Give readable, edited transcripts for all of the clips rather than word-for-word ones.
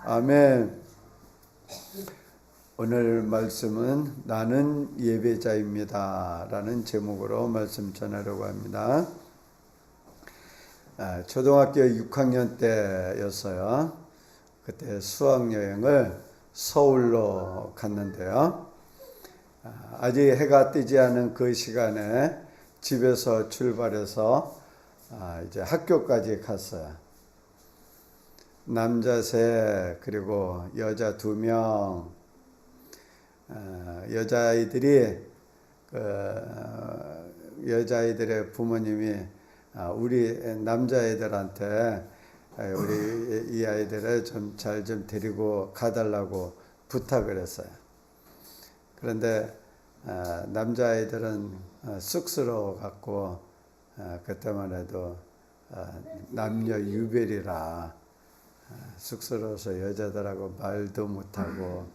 아멘. 오늘 말씀은 나는 예배자입니다 라는 제목으로 말씀 전하려고 합니다. 초등학교 6학년 때였어요. 그때 수학여행을 서울로 갔는데요. 아직 해가 뜨지 않은 그 시간에 집에서 출발해서 이제 학교까지 갔어요. 남자 셋 그리고 여자 2명. 여자아이들의 부모님이 우리 남자아이들한테 우리 이 아이들을 좀 잘 좀 데리고 가달라고 부탁을 했어요. 그런데 남자아이들은 쑥스러워갖고 그때만 해도 남녀 유별이라 쑥스러워서 여자들하고 말도 못하고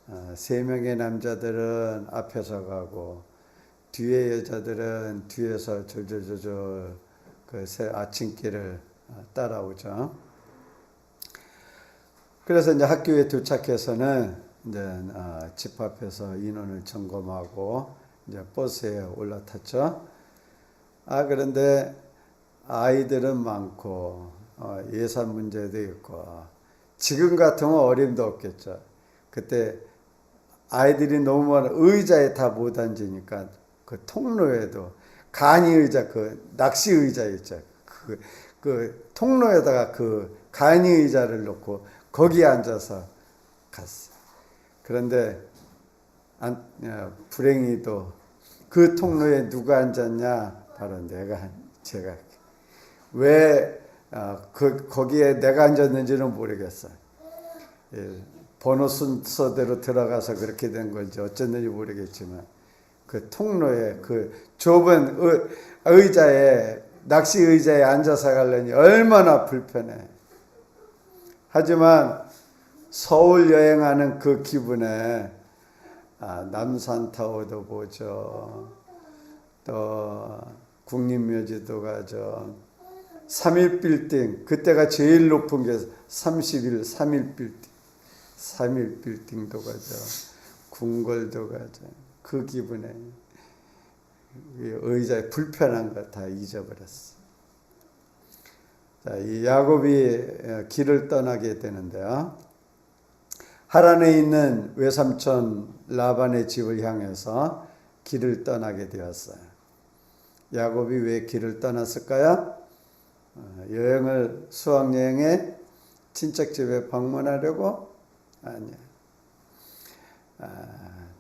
3명의 남자들은 앞에서 가고 뒤에 여자들은 뒤에서 졸졸졸졸 그 아침길을 따라오죠. 그래서 이제 학교에 도착해서는 이제 집 앞에서 인원을 점검하고 이제 버스에 올라탔죠. 그런데 아이들은 많고 예산 문제도 있고 지금 같으면 어림도 없겠죠. 그때 아이들이 너무 많아 의자에 다 못 앉으니까 그 통로에도 간이 의자 그 낚시 의자 있죠. 그 통로에다가 그 간이 의자를 놓고 거기에 앉아서 갔어. 그런데 불행히도 그 통로에 누가 앉았냐? 바로 제가 왜 거기에 내가 앉았는지는 모르겠어요. 번호 순서대로 들어가서 그렇게 된 건지 어쨌는지 모르겠지만 그 통로에 그 좁은 의자에 낚시 의자에 앉아서 가려니 얼마나 불편해. 하지만 서울 여행하는 그 기분에 남산타워도 보죠. 또 국립묘지도 가죠. 3.1빌딩 그때가 제일 높은 게 3.1빌딩도 가죠. 궁궐도 가죠. 그 기분에 의자에 불편한 거 다 잊어버렸어. 자, 이 야곱이 길을 떠나게 되는데요. 하란에 있는 외삼촌 라반의 집을 향해서 길을 떠나게 되었어요. 야곱이 왜 길을 떠났을까요? 수학여행에 친척집에 방문하려고? 아니야.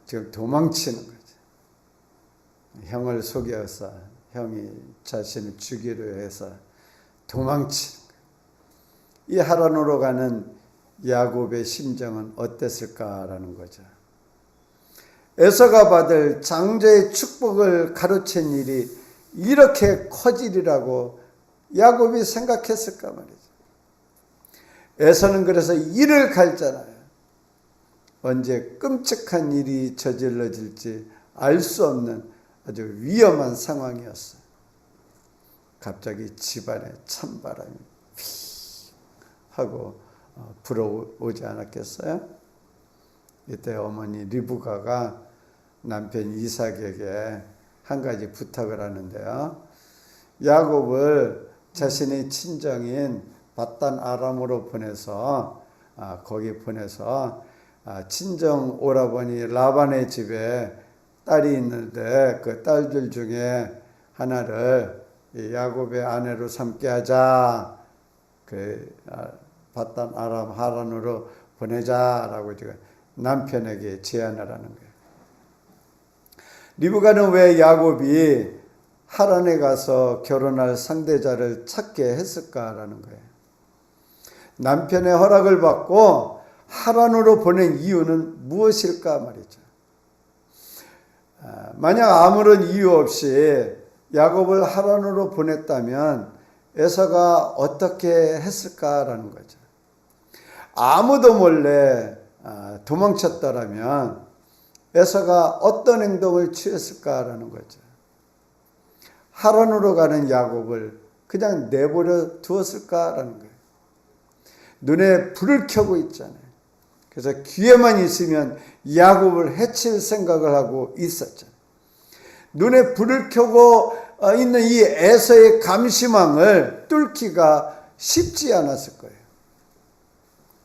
지금 도망치는 거죠. 형을 속여서 형이 자신을 죽이려 해서 도망치는 거예요. 이 하란으로 가는 야곱의 심정은 어땠을까라는 거죠. 에서가 받을 장자의 축복을 가로챈 일이 이렇게 커지리라고 야곱이 생각했을까 말이죠. 에서는 그래서 이를 갈잖아요. 언제 끔찍한 일이 저질러질지 알 수 없는 아주 위험한 상황이었어요. 갑자기 집안에 찬바람이 휘 하고 불어오지 않았겠어요? 이때 어머니 리브가가 남편 이삭에게 한 가지 부탁을 하는데요. 야곱을 자신의 친정인 밧단 아람으로 보내서 거기 보내서 친정 오라버니 라반의 집에 딸이 있는데 그 딸들 중에 하나를 야곱의 아내로 삼게 하자. 그 밧단 아람 하란으로 보내자라고 지금 남편에게 제안을 하는 거예요. 리브가는 왜 야곱이 하란에 가서 결혼할 상대자를 찾게 했을까라는 거예요. 남편의 허락을 받고 하란으로 보낸 이유는 무엇일까 말이죠. 만약 아무런 이유 없이 야곱을 하란으로 보냈다면 에서가 어떻게 했을까라는 거죠. 아무도 몰래 도망쳤더라면 에서가 어떤 행동을 취했을까라는 거죠. 하란으로 가는 야곱을 그냥 내버려 두었을까라는 거예요. 눈에 불을 켜고 있잖아요. 그래서 기회만 있으면 야곱을 해칠 생각을 하고 있었잖아요. 눈에 불을 켜고 있는 이 에서의 감시망을 뚫기가 쉽지 않았을 거예요.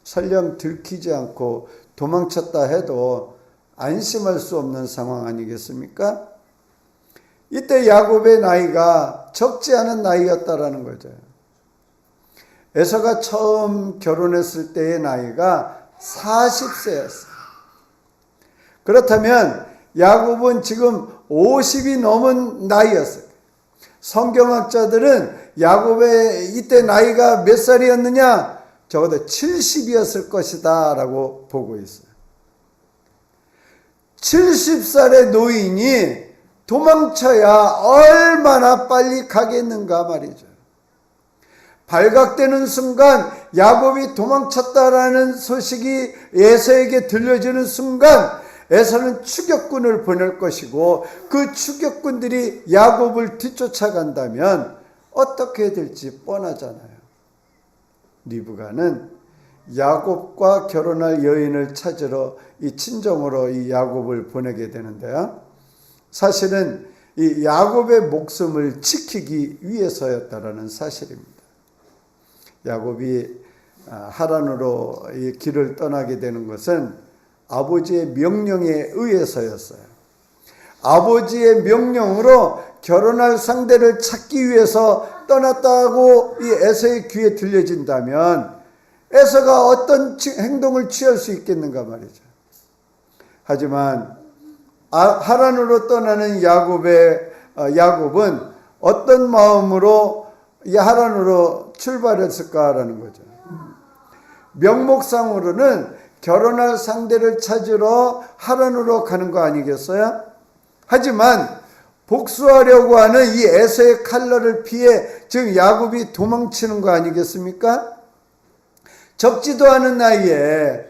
설령 들키지 않고 도망쳤다 해도 안심할 수 없는 상황 아니겠습니까? 이때 야곱의 나이가 적지 않은 나이였다라는 거죠. 에서가 처음 결혼했을 때의 나이가 40세였어요. 그렇다면 야곱은 지금 50이 넘은 나이였어요. 성경학자들은 야곱의 이때 나이가 몇 살이었느냐? 적어도 70이었을 것이다 라고 보고 있어요. 70살의 노인이 도망쳐야 얼마나 빨리 가겠는가 말이죠. 발각되는 순간 야곱이 도망쳤다라는 소식이 에서에게 들려지는 순간 에서는 추격군을 보낼 것이고 그 추격군들이 야곱을 뒤쫓아간다면 어떻게 될지 뻔하잖아요. 리브가는 야곱과 결혼할 여인을 찾으러 이 친정으로 이 야곱을 보내게 되는데요. 사실은 이 야곱의 목숨을 지키기 위해서였다라는 사실입니다. 야곱이 하란으로 이 길을 떠나게 되는 것은 아버지의 명령에 의해서였어요. 아버지의 명령으로 결혼할 상대를 찾기 위해서 떠났다고 이 에서의 귀에 들려진다면 에서가 어떤 행동을 취할 수 있겠는가 말이죠. 하지만 하란으로 떠나는 야곱은 어떤 마음으로 이 하란으로 출발했을까라는 거죠. 명목상으로는 결혼할 상대를 찾으러 하란으로 가는 거 아니겠어요? 하지만 복수하려고 하는 이 에서의 칼날을 피해 지금 야곱이 도망치는 거 아니겠습니까? 적지도 않은 나이에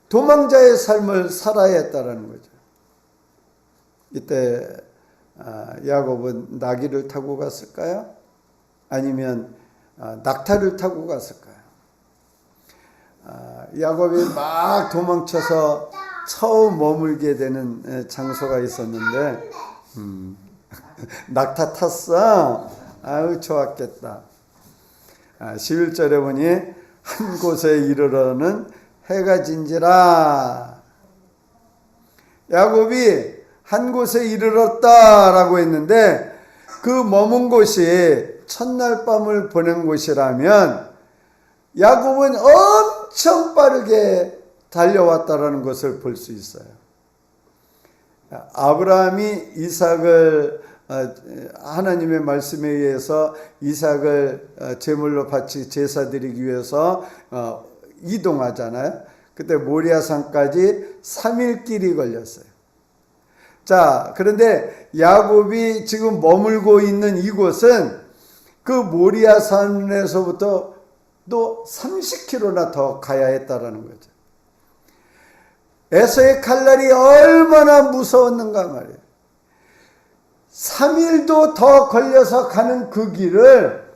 도망자의 삶을 살아야 했다라는 거죠. 이때 야곱은 나귀를 타고 갔을까요? 아니면 낙타를 타고 갔을까요? 야곱이 막 도망쳐서 처음 머물게 되는 장소가 있었는데 낙타 탔어? 아유 좋았겠다. 11절에 보니 한 곳에 이르러는 해가 진지라. 야곱이 한 곳에 이르렀다라고 했는데 그 머문 곳이 첫날 밤을 보낸 곳이라면 야곱은 엄청 빠르게 달려왔다라는 것을 볼 수 있어요. 아브라함이 이삭을 하나님의 말씀에 의해서 이삭을 제물로 바치 제사 드리기 위해서 이동하잖아요. 그때 모리아산까지 3일 길이 걸렸어요. 자, 그런데 야곱이 지금 머물고 있는 이곳은 그 모리아산에서부터 또 30km나 더 가야 했다라는 거죠. 에서의 칼날이 얼마나 무서웠는가 말이에요. 3일도 더 걸려서 가는 그 길을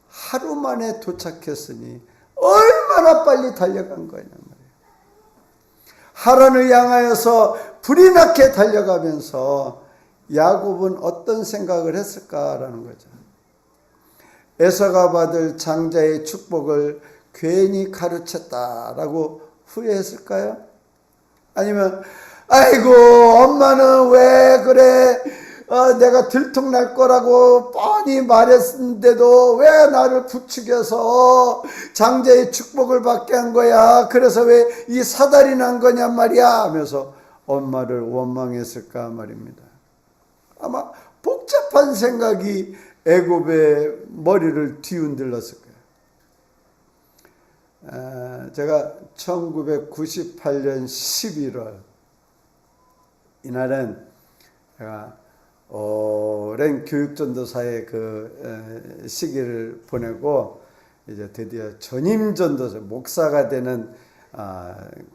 하루 만에 도착했으니 얼마나 빨리 달려간 거냐 말이에요. 하란을 향하여서 불이 나게 달려가면서 야곱은 어떤 생각을 했을까라는 거죠. 에서가 받을 장자의 축복을 괜히 가르쳤다라고 후회했을까요? 아니면 아이고 엄마는 왜 그래, 내가 들통날 거라고 뻔히 말했는데도 왜 나를 부추겨서 장자의 축복을 받게 한 거야, 그래서 왜 이 사달이 난 거냐 말이야 하면서 엄마를 원망했을까 말입니다. 아마 복잡한 생각이 애굽의 머리를 뒤흔들렀을 거예요. 제가 1998년 11월 이날은 제가 오랜 교육전도사의 그 시기를 보내고 이제 드디어 전임전도사 목사가 되는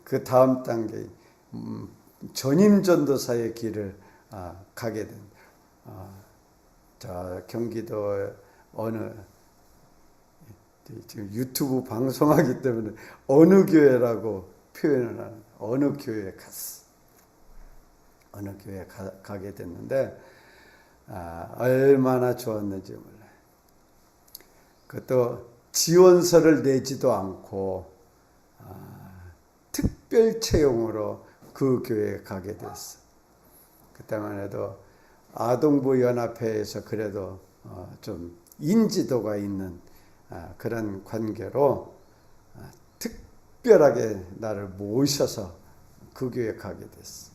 그 다음 단계 전임전도사의 길을 가게 된 저 경기도 어느 지금 유튜브 방송하기 때문에 어느 교회라고 표현을 하는 거예요. 어느 교회에 갔어. 어느 교회에 가게 됐는데 얼마나 좋았는지 몰라요. 그것도 지원서를 내지도 않고 특별 채용으로 그 교회에 가게 됐어. 그때만 해도 아동부 연합회에서 그래도 좀 인지도가 있는 그런 관계로 특별하게 나를 모셔서 그 교회에 가게 됐어.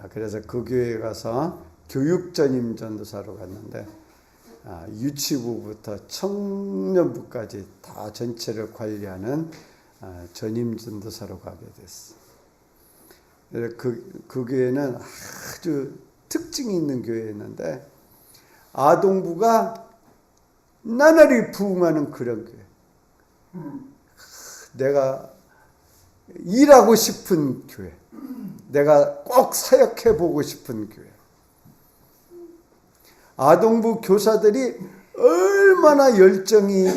그래서 그 교회에 가서 교육전임 전도사로 갔는데 유치부부터 청년부까지 다 전체를 관리하는 전임 전도사로 가게 됐어. 그 교회는 아주 특징이 있는 교회였는데 아동부가 나날이 부흥하는 그런 교회. 내가 일하고 싶은 교회. 내가 꼭 사역해보고 싶은 교회. 아동부 교사들이 얼마나 열정이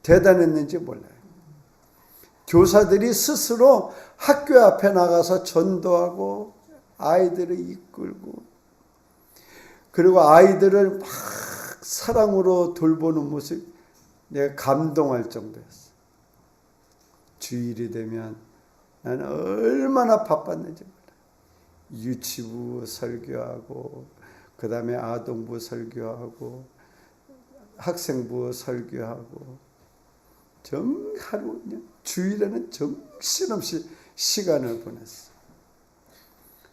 대단했는지 몰라요. 교사들이 스스로 학교 앞에 나가서 전도하고 아이들을 이끌고 그리고 아이들을 막 사랑으로 돌보는 모습 내가 감동할 정도였어. 주일이 되면 나는 얼마나 바빴는지 몰라요. 유치부 설교하고 그 다음에 아동부 설교하고 학생부 설교하고 하루 주일에는 정신없이 시간을 보냈어.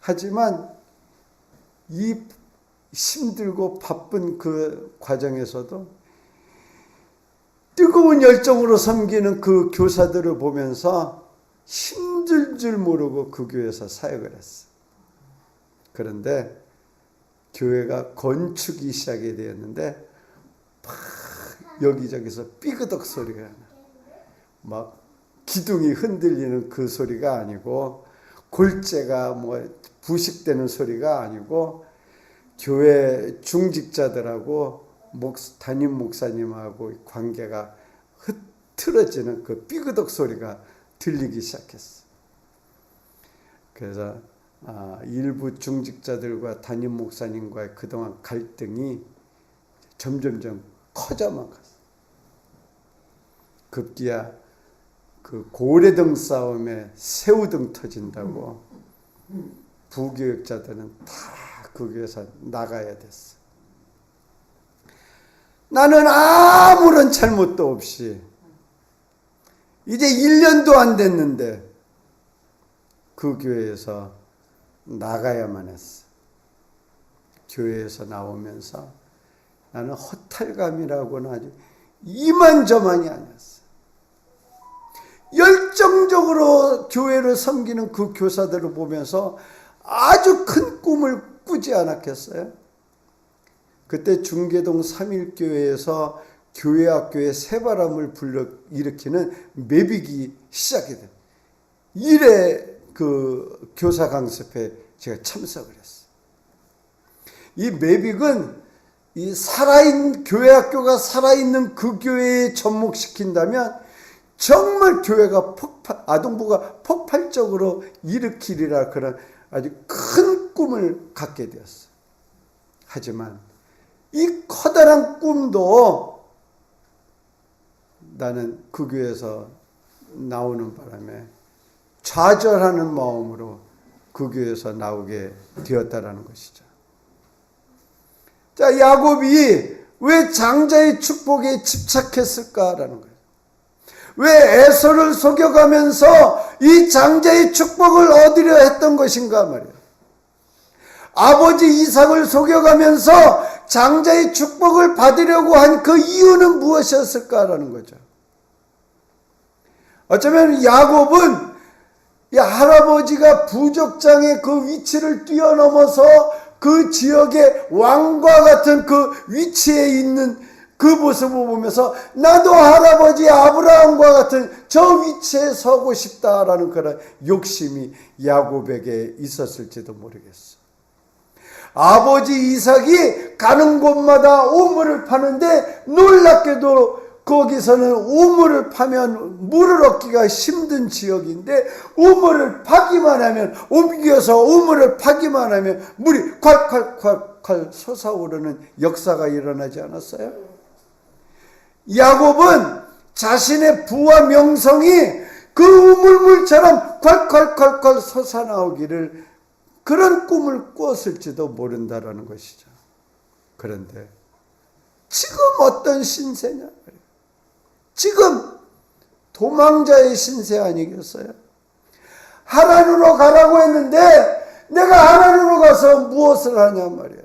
하지만 이 힘들고 바쁜 그 과정에서도 뜨거운 열정으로 섬기는 그 교사들을 보면서 힘들 줄 모르고 그 교회에서 사역을 했어. 그런데 교회가 건축이 시작이 되었는데 막 여기저기서 삐그덕 소리가 나. 막 기둥이 흔들리는 그 소리가 아니고 골재가 뭐 부식되는 소리가 아니고 교회 중직자들하고 담임 목사님하고 관계가 흐트러지는 그 삐그덕 소리가 들리기 시작했어. 그래서 일부 중직자들과 담임 목사님과의 그동안 갈등이 점점점 커져만 갔어. 급기야 그 고래등 싸움에 새우등 터진다고 부교육자들은 다 그 교회에서 나가야 됐어. 나는 아무런 잘못도 없이 이제 1년도 안 됐는데 그 교회에서 나가야만 했어. 교회에서 나오면서 나는 허탈감이라고는 아주 이만저만이 아니었어. 열정적으로 교회를 섬기는 그 교사들을 보면서 아주 큰 꿈을 꾸지 않았겠어요? 그때 중계동 3일교회에서 교회학교에 새바람을 일으키는 매빅이 시작이 돼. 1회 그 교사 강습회 제가 참석을 했어요. 이 매빅은 교회학교가 살아있는 그 교회에 접목시킨다면 정말 교회가 아동부가 폭발적으로 일으키리라 그런 아주 큰 꿈을 갖게 되었어요. 하지만 이 커다란 꿈도 나는 그 교회에서 나오는 바람에 좌절하는 마음으로 그 교회에서 나오게 되었다라는 것이죠. 자, 야곱이 왜 장자의 축복에 집착했을까라는 거예요. 왜 에서를 속여가면서 이 장자의 축복을 얻으려 했던 것인가 말이에요. 아버지 이삭을 속여가면서 장자의 축복을 받으려고 한 그 이유는 무엇이었을까라는 거죠. 어쩌면 야곱은 이 할아버지가 부족장의 그 위치를 뛰어넘어서 그 지역의 왕과 같은 그 위치에 있는 그 모습을 보면서 나도 할아버지 아브라함과 같은 저 위치에 서고 싶다라는 그런 욕심이 야곱에게 있었을지도 모르겠어. 아버지 이삭이 가는 곳마다 우물을 파는데 놀랍게도 거기서는 우물을 파면 물을 얻기가 힘든 지역인데 우물을 파기만 하면, 옮겨서 우물을 파기만 하면 물이 콸콸콸콸 솟아오르는 역사가 일어나지 않았어요? 야곱은 자신의 부와 명성이 그 우물물처럼 콸콸콸콸 솟아나오기를, 그런 꿈을 꾸었을지도 모른다라는 것이죠. 그런데 지금 어떤 신세냐? 지금 도망자의 신세 아니겠어요? 하란으로 가라고 했는데 내가 하란으로 가서 무엇을 하냐 말이야.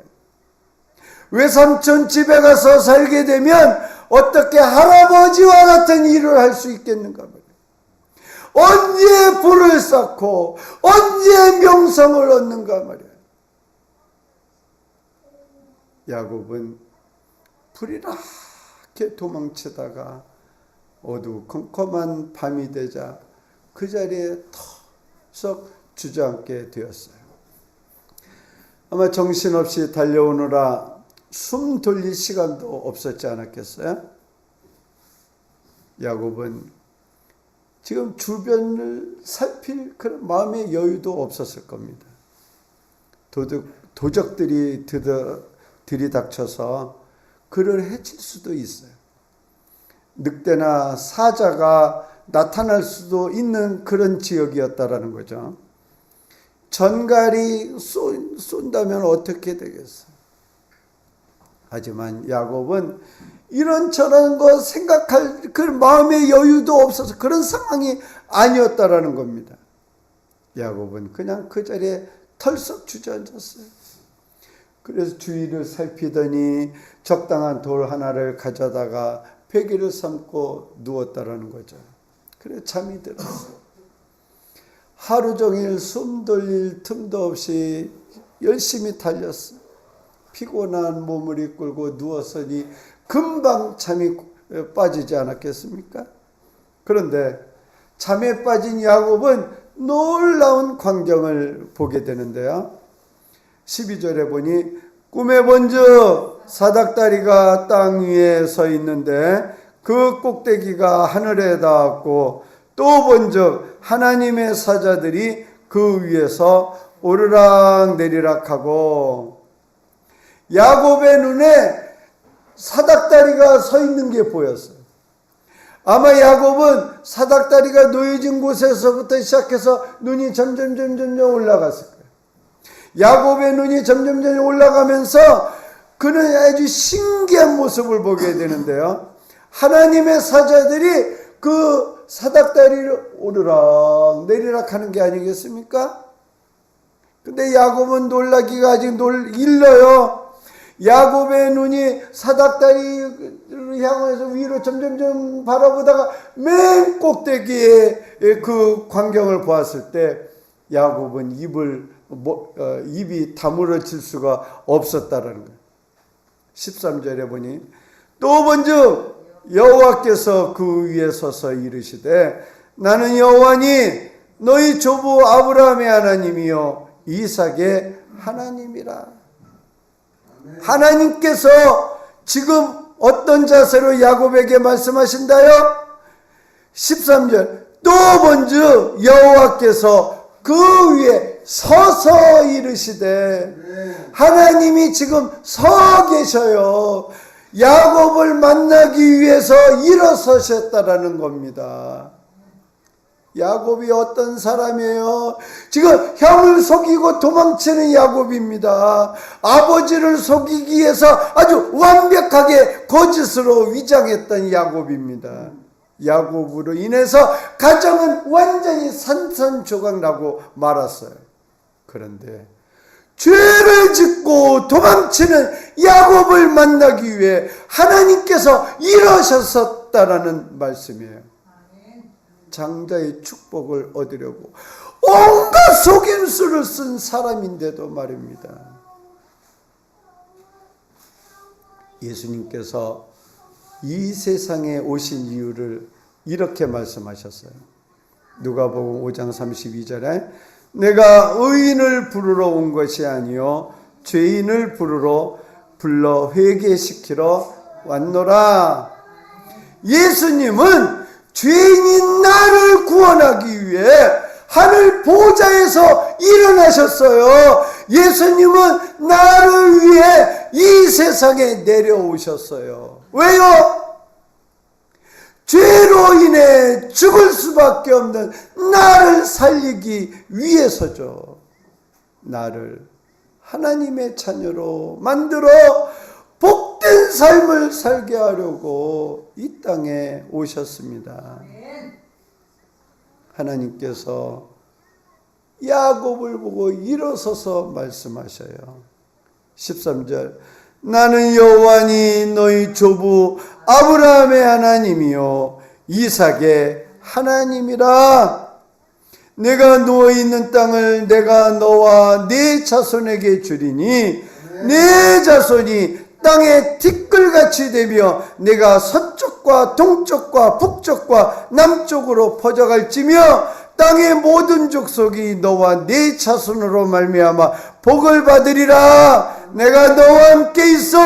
외삼촌 집에 가서 살게 되면 어떻게 할아버지와 같은 일을 할 수 있겠는가 말이야. 언제 부를 쌓고 언제 명성을 얻는가 말이야. 야곱은 불이렇게 도망치다가 어두컴컴한 밤이 되자 그 자리에 턱 주저앉게 되었어요. 아마 정신없이 달려오느라 숨 돌릴 시간도 없었지 않았겠어요? 야곱은 지금 주변을 살필 그런 마음의 여유도 없었을 겁니다. 도적들이 들이닥쳐서 그를 해칠 수도 있어요. 늑대나 사자가 나타날 수도 있는 그런 지역이었다라는 거죠. 전갈이 쏜다면 어떻게 되겠어요? 하지만 야곱은 이런저런 거 생각할 그 마음의 여유도 없어서 그런 상황이 아니었다라는 겁니다. 야곱은 그냥 그 자리에 털썩 주저앉았어요. 그래서 주위를 살피더니 적당한 돌 하나를 가져다가 베개를 삼고 누웠다라는 거죠. 그래 잠이 들었어요. 하루 종일 숨 돌릴 틈도 없이 열심히 달렸어요. 피곤한 몸을 이끌고 누웠으니 금방 잠이 빠지지 않았겠습니까? 그런데 잠에 빠진 야곱은 놀라운 광경을 보게 되는데요. 12절에 보니 꿈에 본즉 사닥다리가 땅 위에 서 있는데 그 꼭대기가 하늘에 닿았고, 또 본즉 하나님의 사자들이 그 위에서 오르락 내리락 하고, 야곱의 눈에 사닥다리가 서 있는 게 보였어요. 아마 야곱은 사닥다리가 놓여진 곳에서부터 시작해서 눈이 점점 올라갔을 거예요. 야곱의 눈이 점점 올라가면서 그는 아주 신기한 모습을 보게 되는데요. 하나님의 사자들이 그 사닥다리를 오르락 내리락 하는 게 아니겠습니까? 근데 야곱은 놀라기가 아직 일러요. 야곱의 눈이 사닥다리를 향해서 위로 점점 바라보다가 맨 꼭대기에 그 광경을 보았을 때 야곱은 입이 다물어질 수가 없었다라는 거예요. 13절에 보니 또 본즉 여호와께서 그 위에 서서 이르시되 나는 여호와니 너희 조부 아브라함의 하나님이요 이삭의 하나님이라. 하나님께서 지금 어떤 자세로 야곱에게 말씀하신다요? 13절 또 본즉 여호와께서 그 위에 서서 이르시되, 하나님이 지금 서 계셔요. 야곱을 만나기 위해서 일어서셨다라는 겁니다. 야곱이 어떤 사람이에요? 지금 형을 속이고 도망치는 야곱입니다. 아버지를 속이기 위해서 아주 완벽하게 거짓으로 위장했던 야곱입니다. 야곱으로 인해서 가정은 완전히 산산조각 나고 말았어요. 그런데 죄를 짓고 도망치는 야곱을 만나기 위해 하나님께서 일어서셨다라는 말씀이에요. 장자의 축복을 얻으려고 온갖 속임수를 쓴 사람인데도 말입니다. 예수님께서 이 세상에 오신 이유를 이렇게 말씀하셨어요. 누가복음 5장 32절에 내가 의인을 부르러 온 것이 아니요 죄인을 불러 회개시키러 왔노라. 예수님은 죄인인 나를 구원하기 위해 하늘 보좌에서 일어나셨어요. 예수님은 나를 위해 이 세상에 내려오셨어요. 왜요? 죄로 인해 죽을 수밖에 없는 나를 살리기 위해서죠. 나를 하나님의 자녀로 만들어 복된 삶을 살게 하려고 이 땅에 오셨습니다. 하나님께서 야곱을 보고 일어서서 말씀하셔요. 13절, 나는 여호와니 너희 조부 아브라함의 하나님이요 이삭의 하나님이라. 내가 누워있는 땅을 내가 너와 네 자손에게 주리니 네 자손이 땅에 티끌같이 되며 내가 서쪽과 동쪽과 북쪽과 남쪽으로 퍼져갈지며 땅의 모든 족속이 너와 네 자손으로 말미암아 복을 받으리라. 내가 너와 함께 있어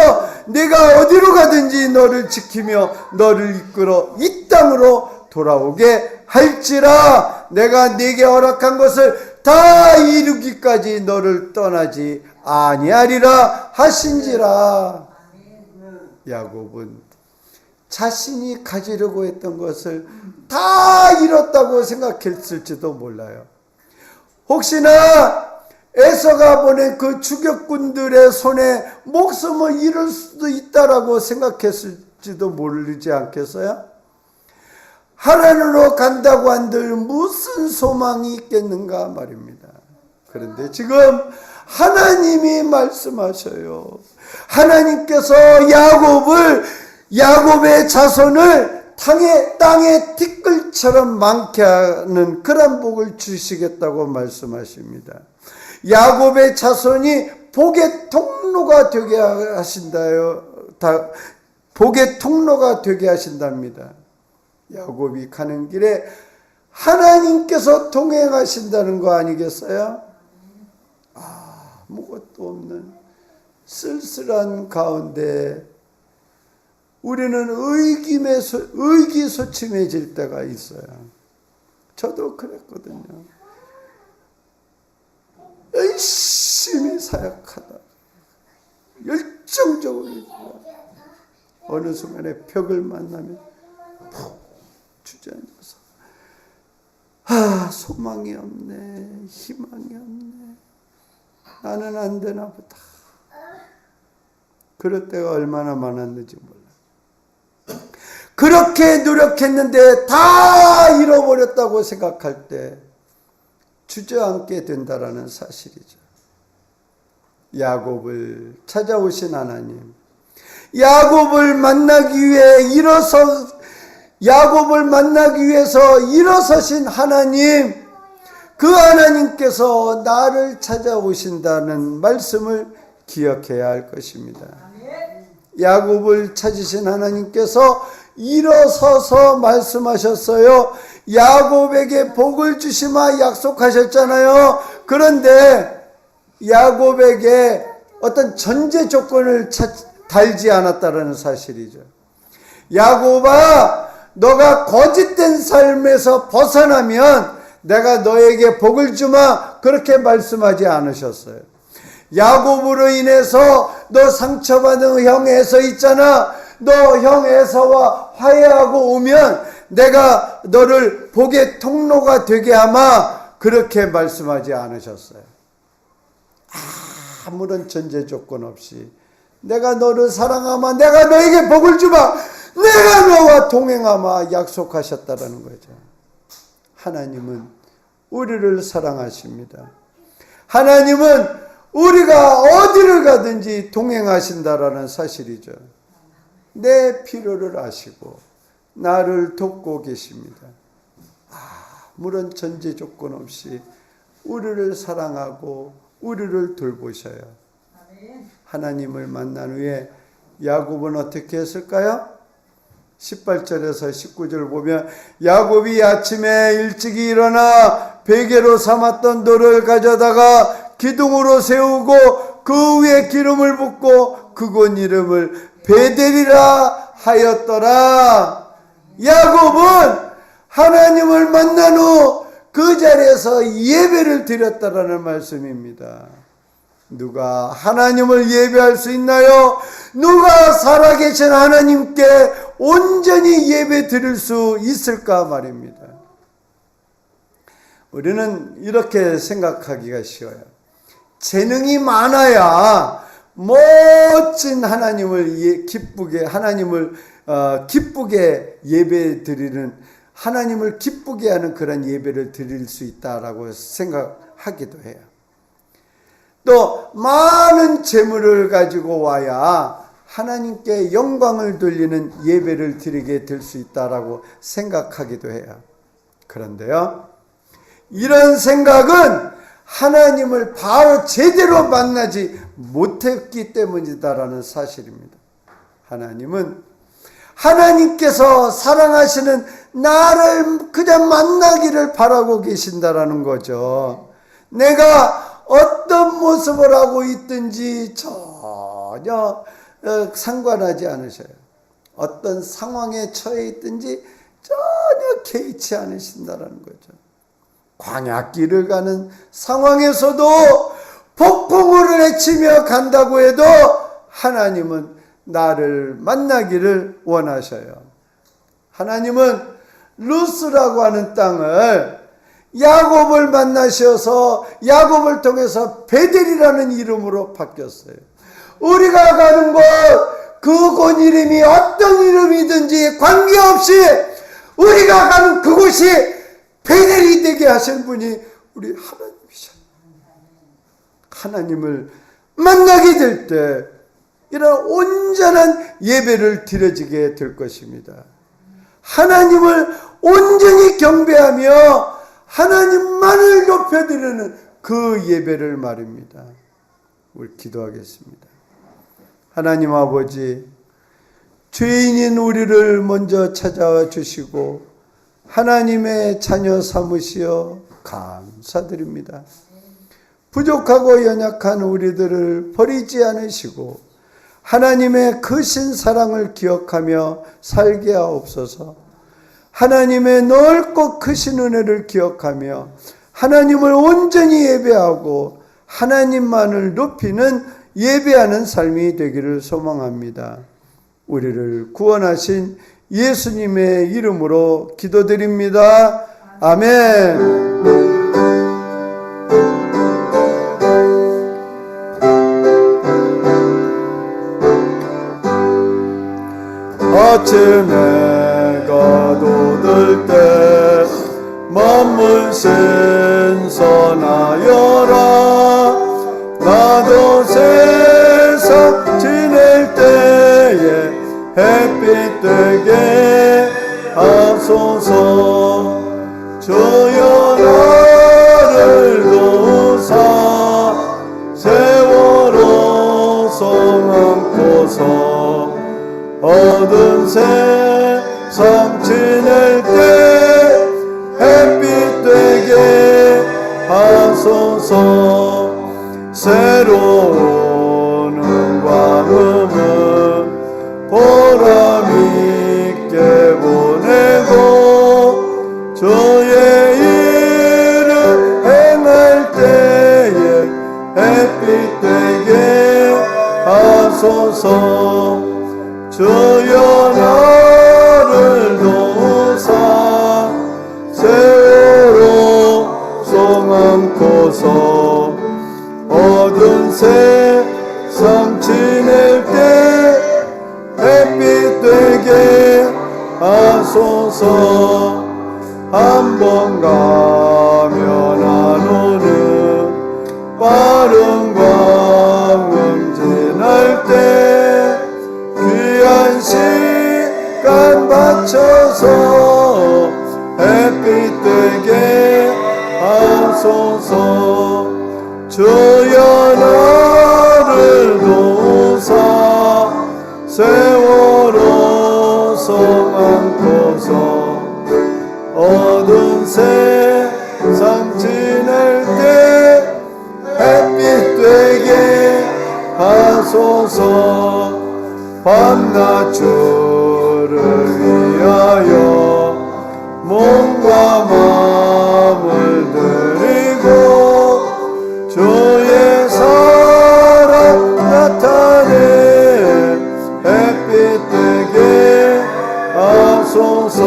내가 어디로 가든지 너를 지키며 너를 이끌어 이 땅으로 돌아오게 할지라. 내가 네게 허락한 것을 다 이루기까지 너를 떠나지 아니하리라 하신지라. 야곱은 자신이 가지려고 했던 것을 다 잃었다고 생각했을지도 몰라요. 혹시나 에서가 보낸 그 추격군들의 손에 목숨을 잃을 수도 있다라고 생각했을지도 모르지 않겠어요? 하나님으로 간다고 한들 무슨 소망이 있겠는가 말입니다. 그런데 지금 하나님이 말씀하셔요. 하나님께서 야곱의 자손을 땅의 티끌처럼 많게 하는 그런 복을 주시겠다고 말씀하십니다. 야곱의 자손이 복의 통로가 되게 하신다요. 복의 통로가 되게 하신답니다. 야곱이 가는 길에 하나님께서 동행하신다는 거 아니겠어요? 아무것도 없는 쓸쓸한 가운데 우리는 의기소침해질 때가 있어요. 저도 그랬거든요. 열심히 사역하다 열정적으로 어느 순간에 벽을 만나면 푹 주저앉아서 소망이 없네, 희망이 없네, 나는 안 되나 보다. 그럴 때가 얼마나 많았는지 몰라. 그렇게 노력했는데 다 잃어버렸다고 생각할 때 주저앉게 된다라는 사실이죠. 야곱을 찾아오신 하나님, 야곱을 만나기 위해서 일어서신 하나님, 그 하나님께서 나를 찾아오신다는 말씀을 기억해야 할 것입니다. 야곱을 찾으신 하나님께서 일어서서 말씀하셨어요. 야곱에게 복을 주시마 약속하셨잖아요. 그런데 야곱에게 어떤 전제 조건을 달지 않았다는 사실이죠. 야곱아, 너가 거짓된 삶에서 벗어나면 내가 너에게 복을 주마, 그렇게 말씀하지 않으셨어요. 야곱으로 인해서 너 상처받은 형 에서 있잖아, 너 형 에서와 화해하고 오면 내가 너를 복의 통로가 되게 하마, 그렇게 말씀하지 않으셨어요. 아무런 전제 조건 없이 내가 너를 사랑하마, 내가 너에게 복을 주마, 내가 너와 동행하마 약속하셨다라는 거죠. 하나님은 우리를 사랑하십니다. 하나님은 우리가 어디를 가든지 동행하신다라는 사실이죠. 내 필요를 아시고 나를 돕고 계십니다. 아무런 전제 조건 없이 우리를 사랑하고 우리를 돌보셔요. 하나님을 만난 후에 야곱은 어떻게 했을까요? 18절에서 19절 보면 야곱이 아침에 일찍이 일어나 베개로 삼았던 돌을 가져다가 기둥으로 세우고 그 위에 기름을 붓고 그곳 이름을 베델이라 하였더라. 야곱은 하나님을 만난 후 그 자리에서 예배를 드렸다라는 말씀입니다. 누가 하나님을 예배할 수 있나요? 누가 살아계신 하나님께 온전히 예배 드릴 수 있을까 말입니다. 우리는 이렇게 생각하기가 쉬워요. 재능이 많아야 멋진 하나님을 기쁘게 예배 드리는, 하나님을 기쁘게 하는 그런 예배를 드릴 수 있다라고 생각하기도 해요. 또 많은 재물을 가지고 와야 하나님께 영광을 돌리는 예배를 드리게 될 수 있다라고 생각하기도 해요. 그런데요, 이런 생각은 하나님을 바로 제대로 만나지 못했기 때문이다라는 사실입니다. 하나님께서 사랑하시는 나를 그냥 만나기를 바라고 계신다라는 거죠. 내가 어떤 모습을 하고 있든지 전혀 상관하지 않으셔요. 어떤 상황에 처해 있든지 전혀 개의치 않으신다라는 거죠. 광야길을 가는 상황에서도 폭풍우를 헤치며 간다고 해도 하나님은 나를 만나기를 원하셔요. 하나님은 루스라고 하는 땅을 야곱을 만나셔서 야곱을 통해서 베델이라는 이름으로 바뀌었어요. 우리가 가는 곳, 그곳 이름이 어떤 이름이든지 관계없이 우리가 가는 그곳이 베델이 되게 하신 분이 우리 하나님이셔요. 하나님을 만나게 될 때 이런 온전한 예배를 드려지게 될 것입니다. 하나님을 온전히 경배하며 하나님만을 높여드리는 그 예배를 말입니다. 우리 기도하겠습니다. 하나님 아버지, 죄인인 우리를 먼저 찾아와 주시고 하나님의 자녀 삼으시어 감사드립니다. 부족하고 연약한 우리들을 버리지 않으시고 하나님의 크신 사랑을 기억하며 살게 하옵소서. 하나님의 넓고 크신 은혜를 기억하며 하나님을 온전히 예배하고 하나님만을 높이는 예배하는 삶이 되기를 소망합니다. 우리를 구원하신 예수님의 이름으로 기도드립니다. 아멘. 아침에 가도들 때 만물 신선하여라. 나도 세상 지낼 때에 햇빛 되게 하소서. 주여 나를 도우사 세월호 성안고서 어두운 세상 지낼 때 햇빛 되게 하소서. 새로운 음광음은 보람 있게 보내고 주의 일을 행할 때에 햇빛 되게 하소서. 주여 나를 도우사 세월호 성안고서 어두운 세상 지낼 때 햇빛 되게 하소서. 한 번 가면 안 오는 빠른 광음 지날 때 귀한 시간 바쳐서 햇빛 되게 하소서. 주여 나를 도우사 세월호 성안고서 어두운 세상 지낼 때 햇빛 되게 하소서. 밤낮 주를 위하여 몸과 마음을 드리고 주의 사랑 나타내 햇빛 되게 하소서.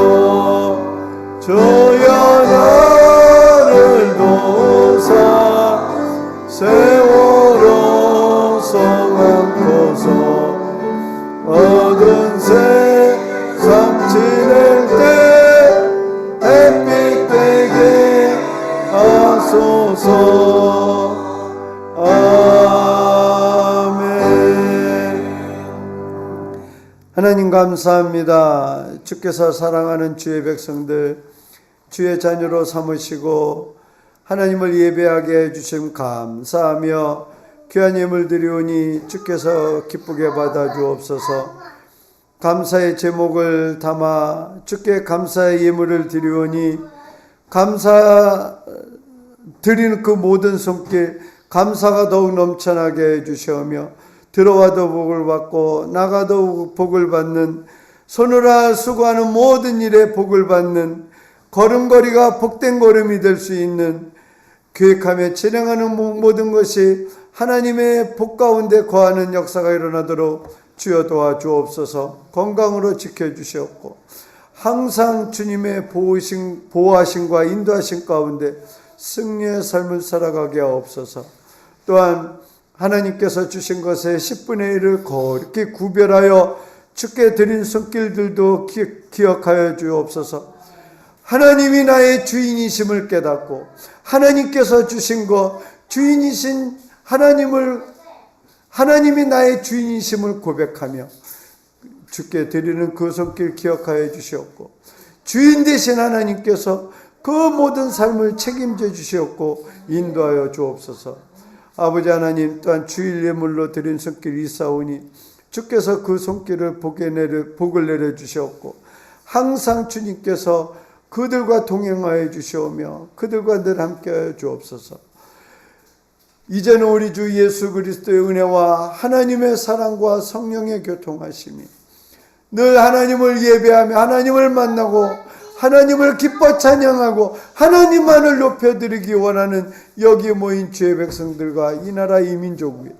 주여 나를 도우사 세월호 성함코서 어두운 세상 지낼 때 햇빛 되게 하소서. 아멘. 하나님 감사합니다. 주께서 사랑하는 주의 백성들 주의 자녀로 삼으시고 하나님을 예배하게 해주심 감사하며 귀한 예물 드리오니 주께서 기쁘게 받아 주옵소서. 감사의 제목을 담아 주께 감사의 예물을 드리오니 감사 드리는 그 모든 손길 감사가 더욱 넘쳐나게 해주시오며 들어와도 복을 받고 나가도 복을 받는 손으로 수고하는 모든 일에 복을 받는 걸음걸이가 복된 걸음이 될 수 있는 계획하며 진행하는 모든 것이 하나님의 복 가운데 거하는 역사가 일어나도록 주여 도와주옵소서. 건강으로 지켜주시옵고 항상 주님의 보호하심과 인도하심 가운데 승리의 삶을 살아가게 하옵소서. 또한 하나님께서 주신 것의 10분의 1을 거룩히 구별하여 주께 드린 손길들도 기억하여 주옵소서. 하나님이 나의 주인이심을 깨닫고 하나님께서 주신 것 주인이신 하나님이 나의 주인이심을 고백하며 주께 드리는 그 손길 기억하여 주시옵고 주인 되신 하나님께서 그 모든 삶을 책임져 주시옵고 인도하여 주옵소서. 아버지 하나님 또한 주일 예물로 드린 손길 이사오니 주께서 그 손길을 복을 내려 주시옵고 항상 주님께서 그들과 동행하여 주시오며 그들과 늘 함께하여 주옵소서. 이제는 우리 주 예수 그리스도의 은혜와 하나님의 사랑과 성령의 교통하심이 늘 하나님을 예배하며 하나님을 만나고 하나님을 기뻐 찬양하고 하나님만을 높여드리기 원하는 여기 모인 주의 백성들과 이 나라 이 민족 위에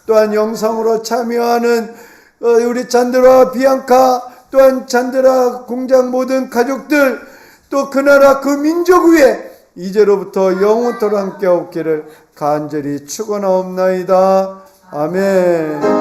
또한 영상으로 참여하는 우리 잔드라 비앙카 또한 잔드라 공장 모든 가족들 또 그 나라 그 민족 위에 이제로부터 영원토록 함께 없기를 간절히 축원하옵나이다. 아멘.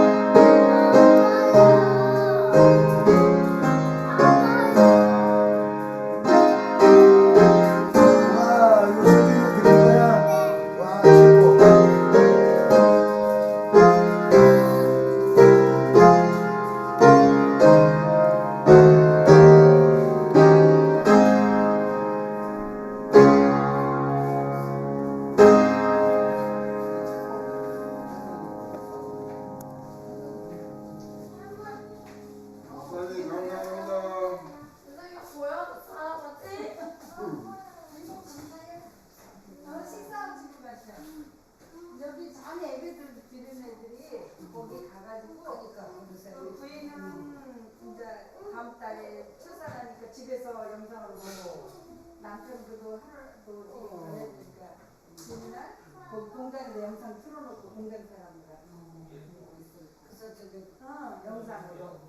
공장에서 영상 틀어놓고 공장 사람들 영상으로